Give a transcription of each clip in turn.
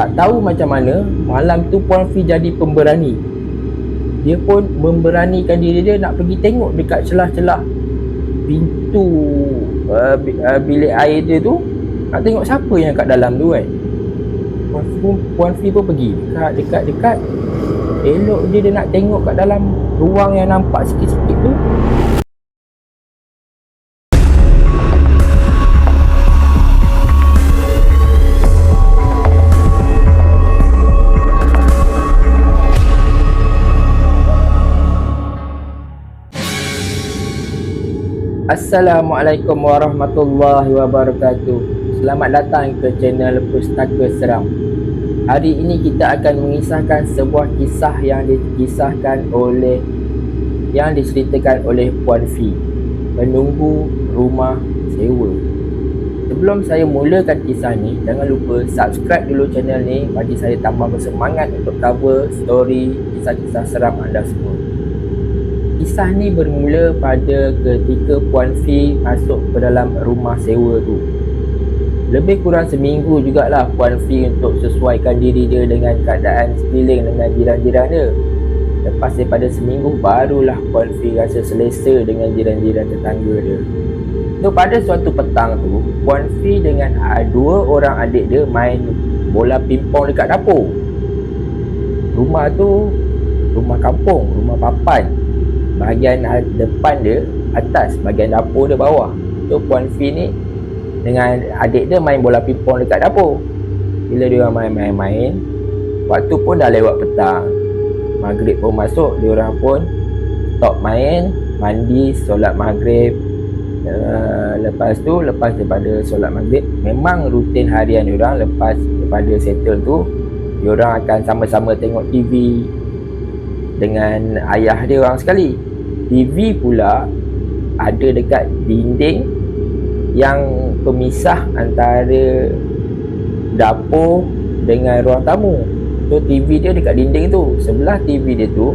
Tak tahu macam mana malam tu Puan Fi jadi pemberani. Dia pun memberanikan diri dia nak pergi tengok dekat celah-celah pintu bilik air dia tu, nak tengok siapa yang kat dalam tu kan. Puan Fi pun pergi dekat. Elok dia nak tengok kat dalam ruang yang nampak sikit-sikit tu. Assalamualaikum warahmatullahi wabarakatuh. Selamat datang ke channel Pustaka Seram. Hari ini kita akan mengisahkan sebuah kisah yang diceritakan oleh Puan Fi, penunggu rumah sewa. Sebelum saya mulakan kisah ni, jangan lupa subscribe dulu channel ni bagi saya tambah bersemangat untuk cover story kisah-kisah seram anda semua. Kisah ni bermula pada ketika Puan Fi masuk ke dalam rumah sewa tu. Lebih kurang seminggu jugalah Puan Fi untuk sesuaikan diri dia dengan keadaan sekeliling dengan jiran-jiran dia. Lepas daripada seminggu, barulah Puan Fi rasa selesa dengan jiran-jiran tetangga dia. So pada suatu petang tu, Puan Fi dengan dua orang adik dia main bola pimpong dekat dapur. Rumah tu rumah kampung, rumah papan. Bahagian depan dia atas, bahagian dapur dia bawah. So Puan Fi ni dengan adik dia main bola pimpong dekat dapur. Bila dia orang main-main, waktu pun dah lewat petang, maghrib pun masuk, dia orang pun stop main, mandi, solat maghrib. Lepas daripada solat maghrib, memang rutin harian dia orang. Lepas daripada settle tu, dia orang akan sama-sama tengok TV dengan ayah dia orang sekali. TV pula ada dekat dinding yang pemisah antara dapur dengan ruang tamu. So TV dia dekat dinding tu. Sebelah TV dia tu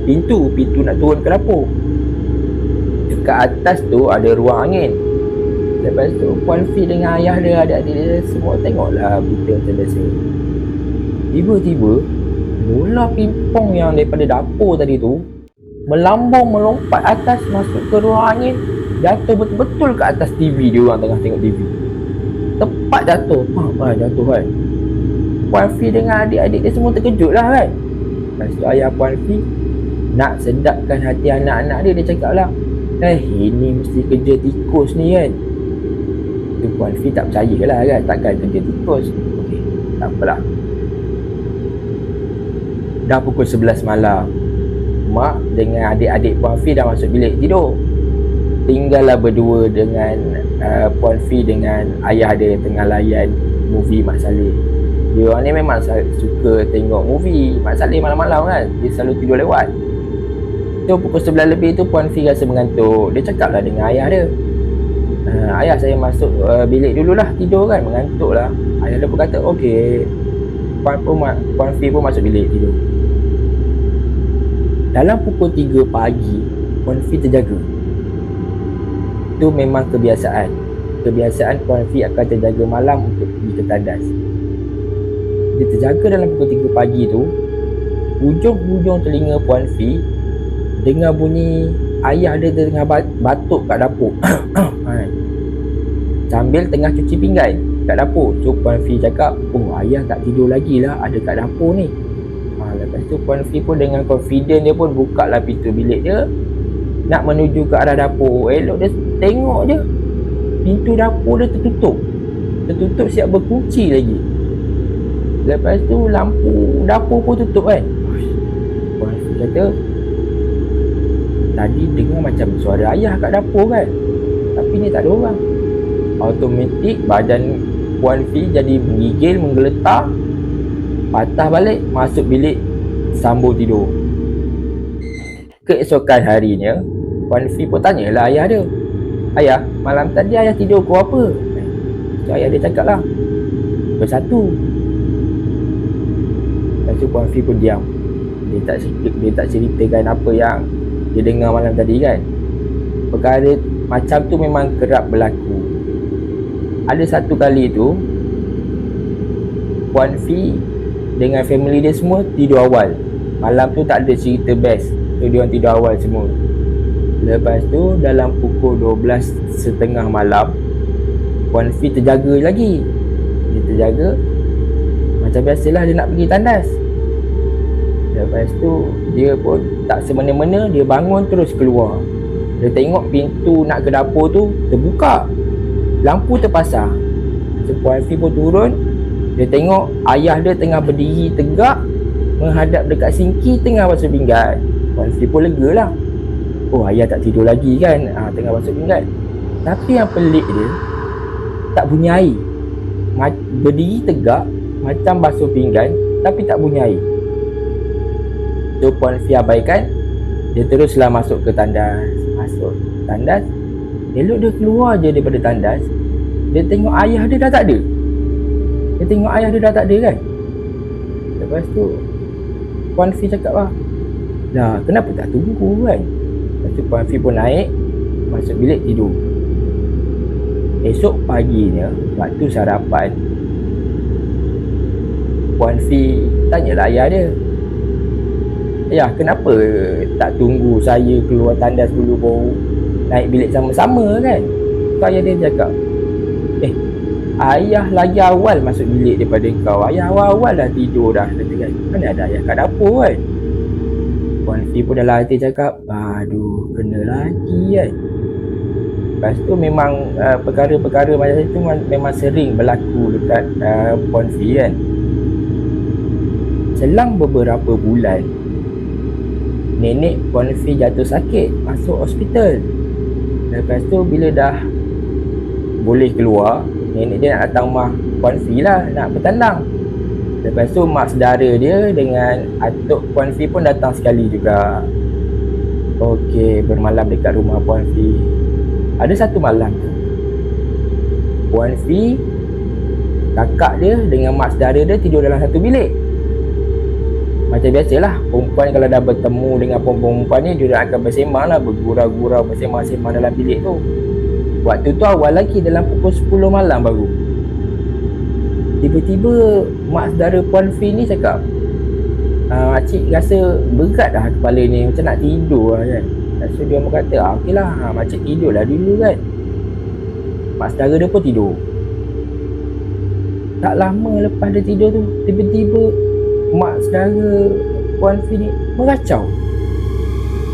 pintu nak turun ke dapur. Dekat atas tu ada ruang angin. Lepas tu Puan Fi dengan ayah dia, adik-adik dia semua tengoklah berita macam biasa. Tiba-tiba bola pimpong yang daripada dapur tadi tu melompat atas masuk ke ruang angin, jatuh betul-betul ke atas TV dia orang tengah tengok TV. Tepat jatuh, jatuh kan. Puan Fi dengan adik-adik dia semua terkejut lah kan. Lepas tu ayah Puan Fi nak sedapkan hati anak-anak dia cakap lah, ini mesti kerja tikus ni kan. Tu Puan Fi tak percaya lah kan, takkan kerja tikus. Okey, tak apalah. Dah pukul 11 malam, mak dengan adik-adik Puan Fi dah masuk bilik tidur. Tinggallah berdua dengan Puan Fi dengan ayah dia tengah layan movie Mak Saleh. Dia orang ni memang suka tengok movie Mak Saleh malam-malam kan. Dia selalu tidur lewat. So pukul 11 lebih tu Puan Fi rasa mengantuk. Dia cakap lah dengan ayah dia, ayah saya masuk bilik dululah, tidur kan, mengantuk lah. Ayah dia pun kata okey. Puan Fi pun masuk bilik tidur. Dalam pukul 3 pagi, Puan Fi terjaga. Itu memang kebiasaan Puan Fi akan terjaga malam untuk pergi ke tandas. Dia terjaga dalam pukul 3 pagi tu. Ujung-ujung telinga Puan Fi dengar bunyi ayah dia tengah batuk kat dapur. Sambil tengah cuci pinggan kat dapur. So Puan Fi cakap, ayah tak tidur lagi lah, ada kat dapur ni. Lepas tu Puan Fi pun dengan confident dia pun buka lah pintu bilik dia, nak menuju ke arah dapur. Elok dia tengok je, pintu dapur dia tertutup siap berkunci lagi. Lepas tu lampu dapur pun tutup kan. Puan Fi kata, tadi dengar macam suara ayah kat dapur kan, tapi ni tak ada orang. Automatik badan Puan Fi jadi menggeletar, patah balik, masuk bilik, sambung tidur. Keesokan harinya, Puan Fi pun tanyalah ayah dia, ayah, malam tadi ayah tidur pukul apa? So ayah dia cakap lah, pukul 1. Lepas tu Puan Fi pun diam. Dia tak ceritakan apa yang dia dengar malam tadi kan. Perkara macam tu memang kerap berlaku. Ada satu kali tu, Puan Fi dengan family dia semua tidur awal. Malam tu tak ada cerita best, so dia orang tidur awal semua. Lepas tu dalam pukul 12.30 malam, Puan Fi terjaga lagi. Dia terjaga macam biasalah, dia nak pergi tandas. Lepas tu dia pun tak semena-mena, dia bangun terus keluar. Dia tengok pintu nak ke dapur tu terbuka, lampu terpasang. So Puan Fi pun turun. Dia tengok ayah dia tengah berdiri tegak menghadap dekat sinki tengah basuh pinggan. Puan Fi pun lega lah. Oh, ayah tak tidur lagi kan, tengah basuh pinggan. Tapi yang pelik dia, tak bunyi air. Berdiri tegak macam basuh pinggan tapi tak bunyi air. So Puan Fi abaikan. Dia teruslah masuk ke tandas. Masuk tandas, elok dia keluar je daripada tandas, dia tengok ayah dia dah tak ada. Dia tengok ayah dia dah tak ada kan. Lepas tu Puan Fi cakap lah, kenapa tak tunggu kan. Lepas tu Puan Fi pun naik masuk bilik tidur. Esok paginya waktu sarapan, Puan Fi tanyalah ayah dia, ayah, kenapa tak tunggu saya keluar tandas dulu baru naik bilik sama-sama kan. So ayah dia cakap, ayah lagi awal masuk bilik daripada kau. Ayah awal-awal dah tidur dah. Kata kan, mana ada ayah kat dapur kan. Puan Fi pun dalam hati cakap, aduh, kena lagi kan. Lepas tu memang perkara-perkara macam itu memang sering berlaku dekat Puan Fi kan. Selang beberapa bulan, nenek Puan Fi jatuh sakit, masuk hospital. Lepas tu bila dah boleh keluar, nenek dia nak datang rumah Puan Fi lah, nak bertandang. Lepas tu mak saudara dia dengan atuk Puan Fi pun datang sekali juga. Okey, bermalam dekat rumah Puan Fi. Ada satu malam tu, Puan Fi, kakak dia dengan mak saudara dia tidur dalam satu bilik. Macam biasalah, perempuan kalau dah bertemu dengan perempuan ni, dia akan bersembang lah, bergurau-gurau, bersembang-sembang dalam bilik tu. Waktu tu awal lagi, dalam pukul 10 malam baru. Tiba-tiba mak saudara Puan Fi ni cakap, makcik rasa berat dah kepala ni, macam nak tidur lah kan. So dia pun kata, okey lah, makcik tidur lah dulu kan. Mak saudara dia pun tidur. Tak lama lepas dia tidur tu, tiba-tiba mak saudara Puan Fi ni meracau,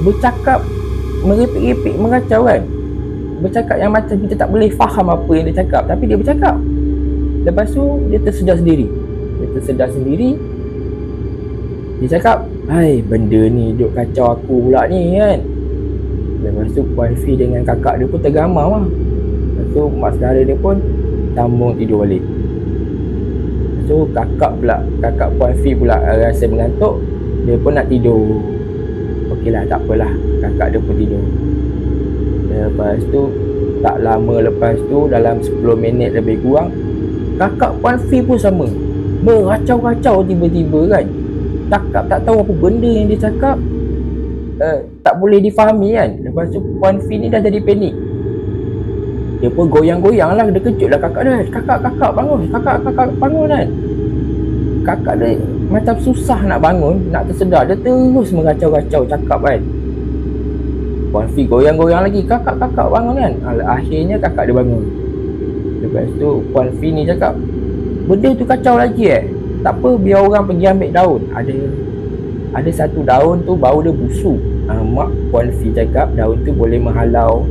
bercakap merepek-repek, meracau kan. Bercakap yang macam kita tak boleh faham apa yang dia cakap, tapi dia bercakap. Lepas tu dia tersedar sendiri. Dia cakap, hai, benda ni duk kacau aku pula ni kan. Lepas tu Puan Fi dengan kakak dia pun tergamam lah. Lepas tu mak saudara dia pun sambung tidur balik. So kakak Puan Fi pula rasa mengantuk, dia pun nak tidur. Okeylah, tak apalah, kakak dia pun tidur. Lepas tu tak lama lepas tu, dalam 10 minit lebih kurang, kakak Puan Fi pun sama, beracau-racau tiba-tiba kan. Cakap tak tahu apa benda yang dia cakap, tak boleh difahami kan. Lepas tu Puan Fi ni dah jadi panik. Dia pun goyang-goyang lah, dia kejut lah kakak dia. Kakak bangun, kakak bangun kan. Kakak dia macam susah nak bangun, nak tersedar. Dia terus meracau-racau cakap kan. Puan Fi goyang-goyang lagi, kakak bangun kan. Akhirnya kakak dia bangun. Lepas tu Puan Fi ni cakap, benda tu kacau lagi tak apa, biar orang pergi ambil daun. Ada satu daun tu bau dia busuk. Mak Puan Fi cakap daun tu boleh menghalau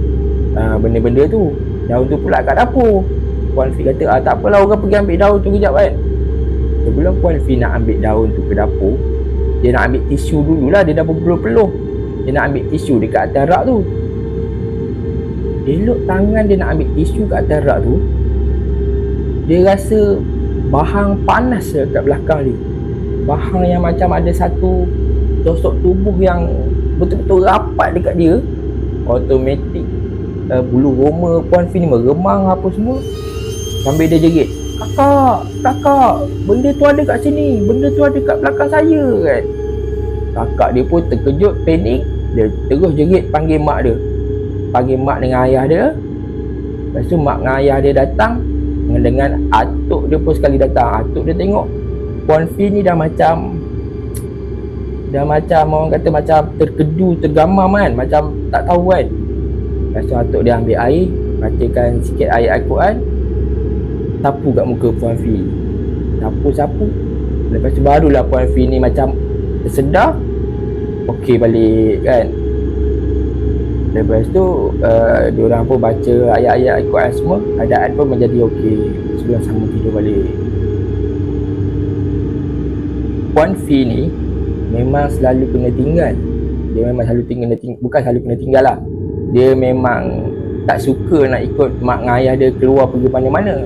benda-benda tu. Daun tu pula kat dapur. Puan Fi kata, tak apalah, orang pergi ambil daun tu kejap kan. Sebelum Puan Fi nak ambil daun tu ke dapur, dia nak ambil tisu dululah. Dia dah berpeluh-peluh, dia nak ambil tisu dekat atas rak tu. Elok tangan dia nak ambil tisu kat atas rak tu, dia rasa bahang panas dekat belakang dia. Bahang yang macam ada satu tusuk tubuh yang betul-betul rapat dekat dia. Automatik bulu roma Puan Fi ni meremang apa semua. Sambil dia jerit, kakak, benda tu ada kat sini, benda tu ada kat belakang saya kan. Kakak dia pun terkejut, panik. Dia terus jerit panggil mak dia, panggil mak dengan ayah dia. Lepas tu mak dengan ayah dia datang. Dengan atuk dia pun sekali datang, atuk dia tengok Puan Fi ni dah macam orang kata macam terkedu, tergamam kan, macam tak tahu kan. Lepas tu atuk dia ambil air, bacakan sikit ayat Al-Quran, sapu kat muka Puan Fi, sapu. Lepas tu barulah Puan Fi ni macam tersedar, okey balik kan. Lepas tu diorang pun baca ayat-ayat Al-Quran semua, keadaan pun menjadi okey sebelum sambung tidur balik. Puan Fi ni memang selalu kena tinggal. Dia memang selalu bukan selalu kena tinggal lah, dia memang tak suka nak ikut mak dengan ayah dia keluar pergi mana-mana.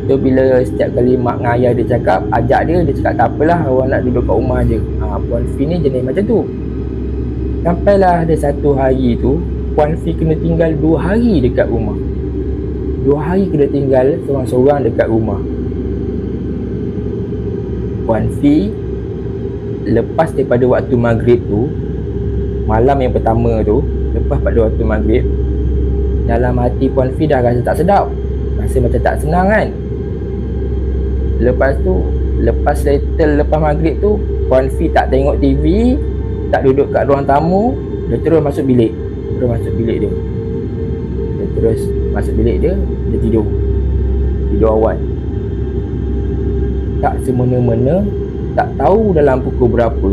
So bila setiap kali mak dengan ayah dia cakap, ajak dia cakap tak apalah, awak nak duduk kat rumah je. Puan Fi ni jenis macam tu. Sampailah ada satu hari tu Puan Fi kena tinggal 2 hari dekat rumah. 2 hari kena tinggal seorang-seorang dekat rumah. Puan Fi lepas daripada waktu maghrib tu, malam yang pertama tu, lepas pada waktu maghrib, dalam hati Puan Fi dah rasa tak sedap, rasa macam tak senang kan. Lepas tu, lepas settle lepas maghrib tu, Puan Fi tak tengok TV, tak duduk kat ruang tamu, dia terus masuk bilik. Dia terus masuk bilik dia tidur awal. Tak semena-mena, tak tahu dalam pukul berapa,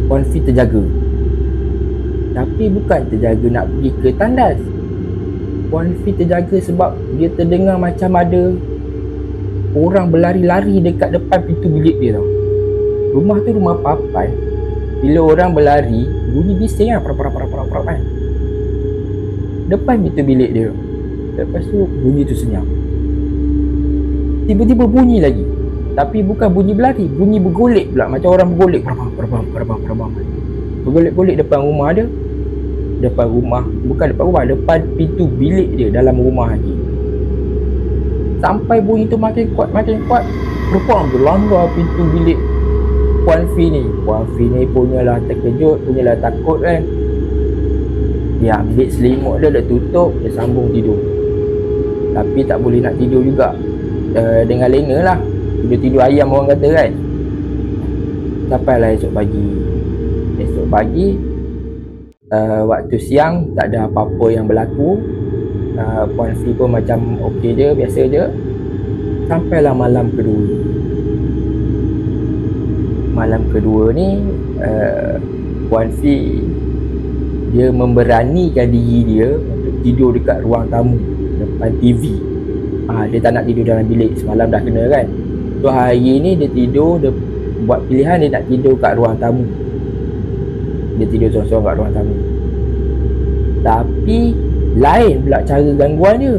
Puan Fi terjaga. Tapi bukan terjaga nak pergi ke tandas. Puan Fi terjaga sebab dia terdengar macam ada orang berlari-lari dekat depan pintu bilik dia tau. Rumah tu rumah papan. Bila orang berlari, bunyi bising kan, perap kan, depan pintu bilik dia. Lepas tu bunyi tu senyap. Tiba-tiba bunyi lagi, tapi bukan bunyi berlari, bunyi bergolek pula, macam orang bergolek, perabang. Bergolek-golek depan rumah dia. Depan pintu bilik dia dalam rumah lagi. Sampai bunyi tu makin kuat, perempuan berlanggar pintu bilik Puan Fi ni. Puan Fi ni punyalah terkejut, punyalah takut kan. Dia ambil selimut dia tutup, dia sambung tidur. Tapi tak boleh nak tidur juga dengan lena lah, tidur ayam orang kata kan. Sampailah esok pagi, waktu siang tak ada apa-apa yang berlaku. Puan Fi pun macam okey je, biasa je. Sampailah malam kedua ni, Puan Fi dia memberanikan diri dia untuk tidur dekat ruang tamu depan TV. Dia tak nak tidur dalam bilik, semalam dah kena kan. So hari ni dia tidur, dia buat pilihan dia nak tidur kat ruang tamu. Dia tidur seorang-seorang kat ruang tamu. Tapi lain pula cara gangguan dia.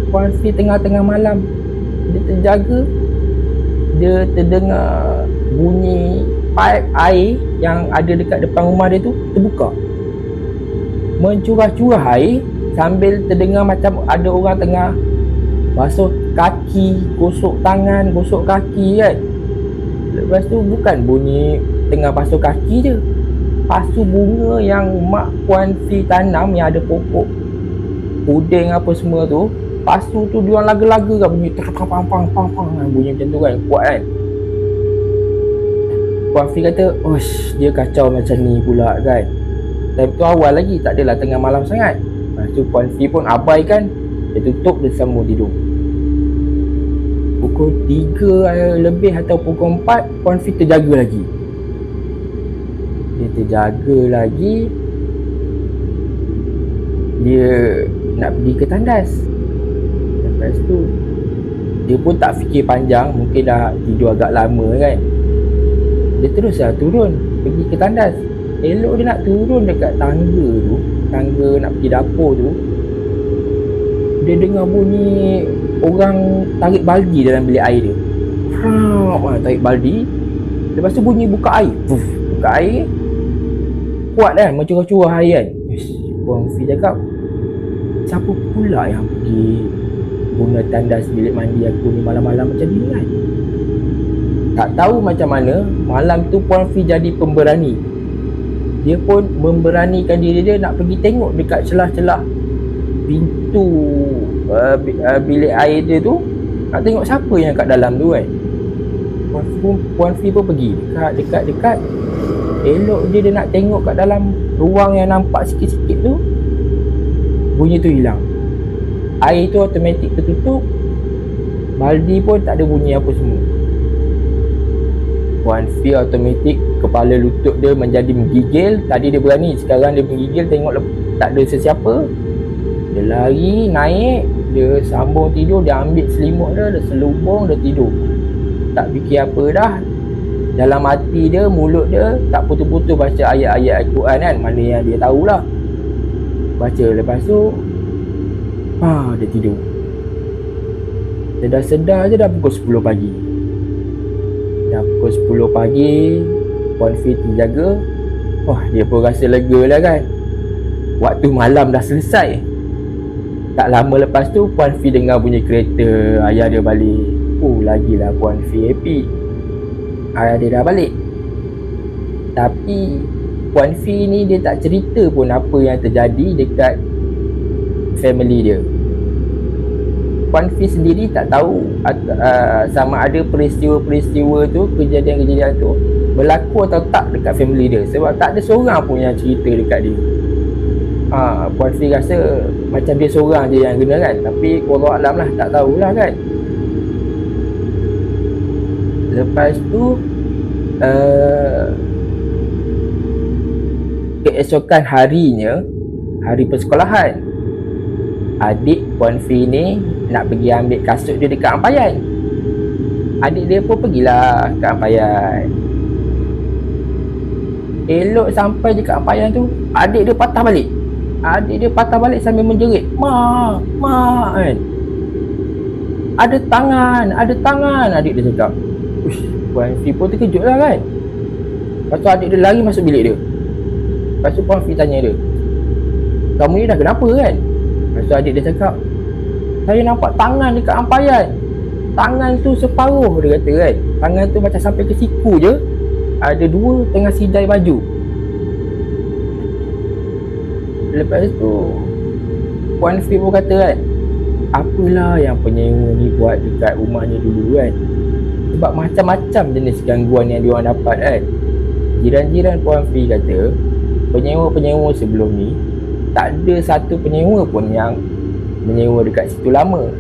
Puan Fi tengah-tengah malam, dia terjaga, dia terdengar bunyi paip air yang ada dekat depan rumah dia tu terbuka, mencurah-curah air, sambil terdengar macam ada orang tengah basuh kaki, gosok tangan, gosok kaki kan. Lepas tu bukan bunyi tengah basuh kaki je, pasu bunga yang mak Puan Fi tanam, yang ada pokok puding apa semua tu, pasu tu diorang laga-laga kan, bunyi pang bunyi macam tu kan, kuat kan. Puan Fi kata, dia kacau macam ni pula kan. Time tu awal lagi, tak adalah tengah malam sangat. Lepas tu Puan Fi pun abaikan, dia tutup, dia sambung tidur. Pukul 3 lebih atau pukul 4, Puan Fi terjaga lagi. Dia nak pergi ke tandas. Lepas tu dia pun tak fikir panjang, mungkin dah tidur agak lama kan. Dia teruslah turun pergi ke tandas. Elok dia nak turun dekat tangga nak pergi dapur tu, dia dengar bunyi orang tarik baldi dalam bilik air dia. Tarik baldi. Lepas tu bunyi buka air. Buka air kuat kan, mencurah-curah air kan. Puan Fi cakap, siapa pula yang pergi guna tandas bilik mandi aku ni malam-malam macam ni kan. Tak tahu macam mana, malam tu Puan Fi jadi pemberani. Dia pun memberanikan diri dia nak pergi tengok dekat celah-celah pintu bilik air dia tu, nak tengok siapa yang kat dalam tu kan. Puan Fi pun pergi dekat. Elok dia nak tengok kat dalam ruang yang nampak sikit-sikit tu, bunyi tu hilang. Air tu automatik tertutup, baldi pun tak ada bunyi apa semua. Puan Fi automatik kepala lutut dia menjadi menggigil. Tadi dia berani, sekarang dia menggigil tengok tak ada sesiapa. Dia lari naik, dia sambung tidur, dia ambil selimut dia selubung, dia tidur. Tak fikir apa dah. Dalam hati dia, mulut dia tak putus-putus baca ayat-ayat Al-Quran kan, mana yang dia tahulah. Baca, lepas tu dia tidur. Sedar-sedar je dah pukul 10 pagi. Dah pukul 10 pagi, Puan Fi terjaga. Dia pun rasa lega lah kan. Waktu malam dah selesai. Tak lama lepas tu, Puan Fi dengar bunyi kereta ayah dia balik. Lagilah Puan Fi happy, ayah dia dah balik. Tapi Puan Fi ni dia tak cerita pun apa yang terjadi dekat family dia. Puan Fi sendiri tak tahu sama ada peristiwa-peristiwa tu, kejadian-kejadian tu berlaku atau tak dekat family dia, sebab tak ada seorang pun yang cerita dekat dia. Puan Fi rasa macam dia seorang je yang kena kan, tapi wallahu alam lah, tak tahulah kan. Lepas tu keesokan harinya, hari persekolahan, adik Puan Fi ni nak pergi ambil kasut dia dekat Ampayan. Adik dia pun pergilah ke Ampayan. Elok sampai dekat Ampayan tu, adik dia patah balik. Adik dia patah balik sambil menjerit, "Mak, mak," kan. Ada tangan, adik dia cakap. Puan Fi pun terkejut lah kan. Lepas tu adik dia lari masuk bilik dia. Lepas tu Puan Fi tanya dia, "Kamu ni dah kenapa kan?" Lepas tu adik dia cakap, "Saya nampak tangan dekat Ampayan. Tangan tu separuh," dia kata kan. Tangan tu macam sampai ke siku je. Ada dua tengah sidai baju. Lepas tu Puan Fi pun kata kan, apalah yang penyewa ni buat dekat rumahnya dulu kan. Sebab macam-macam jenis gangguan yang diorang dapat kan. Jiran-jiran Puan Fi kata, penyewa-penyewa sebelum ni tak ada satu penyewa pun yang menyewa dekat situ lama.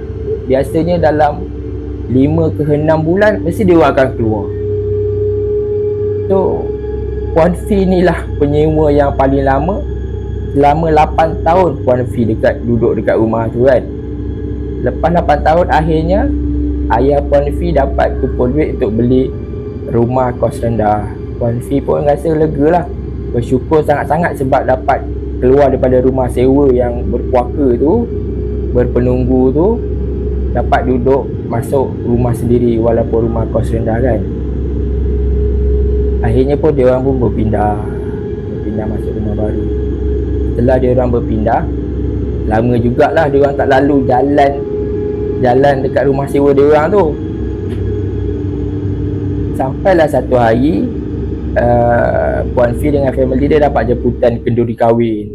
Biasanya dalam 5 ke 6 bulan mesti dia akan keluar. So Puan Fi ni lah penyewa yang paling lama. Selama 8 tahun Puan Fi duduk dekat rumah tu kan. Lepas 8 tahun, akhirnya ayah Puan Fi dapat kumpul duit untuk beli rumah kos rendah. Puan Fi pun rasa lega lah, bersyukur sangat-sangat sebab dapat keluar daripada rumah sewa yang berpuaka tu, berpenunggu tu, dapat duduk masuk rumah sendiri walaupun rumah kos rendah kan. Akhirnya pun dia orang pun berpindah masuk rumah baru. Setelah dia orang berpindah, lama jugalah dia orang tak lalu jalan dekat rumah sewa dia orang tu. Sampailah satu hari Puan Fi dengan family dia dapat jemputan kenduri kahwin.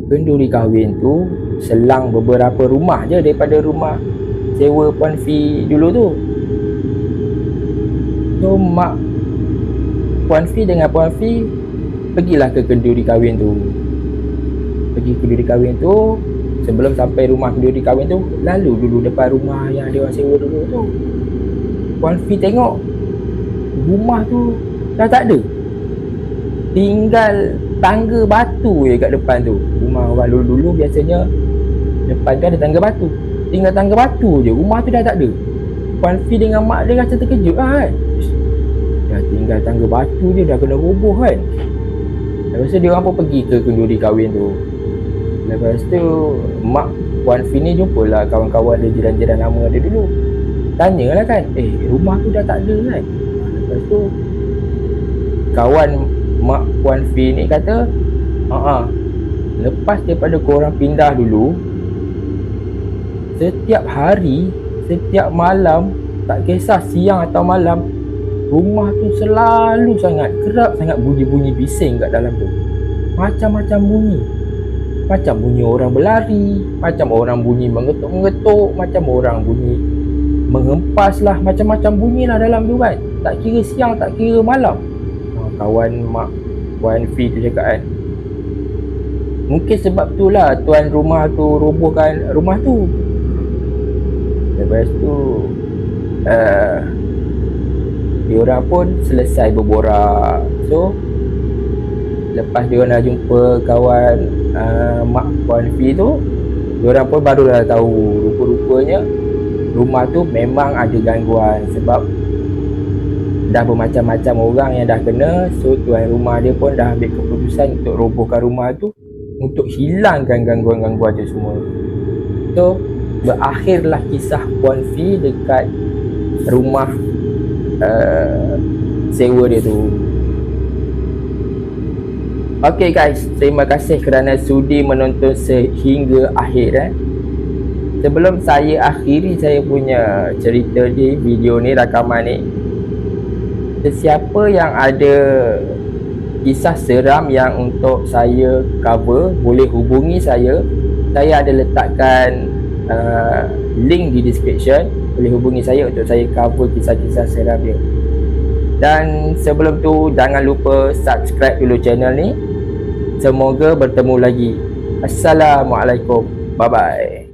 Kenduri kahwin tu selang beberapa rumah je daripada rumah sewa Puan Fi dulu tu. So mak Puan Fi dengan Puan Fi pergilah ke kenduri kahwin tu. Pergi kenduri kahwin tu, sebelum sampai rumah kenduri kahwin tu, lalu dulu depan rumah yang dia orang sewa dulu tu. Puan Fi tengok rumah tu dah tak ada, tinggal tangga batu je kat depan tu. Rumah orang dulu biasanya depan tu ada tangga batu, tinggal tangga batu je, rumah tu dah tak ada. Puan Fi dengan mak dia rasa terkejut lah kan. Dah tinggal tangga batu je, dah kena roboh kan. Lepas tu dia orang pun pergi ke kenduri kahwin tu. Lepas tu mak Puan Fi ni jumpalah kawan-kawan dia, jiran-jiran lama dia dulu. Tanyalah kan, rumah tu dah tak ada kan. Lepas tu kawan mak Puan Fi ni kata, lepas daripada korang pindah dulu, setiap hari, setiap malam, tak kisah siang atau malam, rumah tu selalu sangat kerap sangat bunyi-bunyi bising kat dalam tu. Macam-macam bunyi. macam bunyi orang berlari, macam orang bunyi mengetuk-mengetuk, macam orang bunyi menghempas lah, macam-macam bunyi lah dalam tu kan. Tak kira siang, tak kira malam. Kawan mak Puan Fi tu cakap kan, mungkin sebab tu lah tuan rumah tu robohkan rumah tu. Lepas tu diorang pun selesai berborak. So lepas diorang dah jumpa kawan mak Puan Fi tu, diorang pun baru dah tahu rupa-rupanya rumah tu memang ada gangguan. Sebab dah bermacam-macam orang yang dah kena. So tuan rumah dia pun dah ambil keputusan untuk robohkan rumah tu, untuk hilangkan gangguan-gangguan tu semua. So berakhirlah kisah Puan Fi dekat rumah sewa dia tu. Okay guys, terima kasih kerana sudi menonton sehingga akhir. Sebelum saya akhiri saya punya cerita di video ni, rakaman ni, sesiapa yang ada kisah seram yang untuk saya cover, boleh hubungi saya. Saya ada letakkan link di description. Boleh hubungi saya untuk saya cover kisah-kisah seram dia. Dan sebelum tu, jangan lupa subscribe dulu channel ni. Semoga bertemu lagi. Assalamualaikum. Bye bye.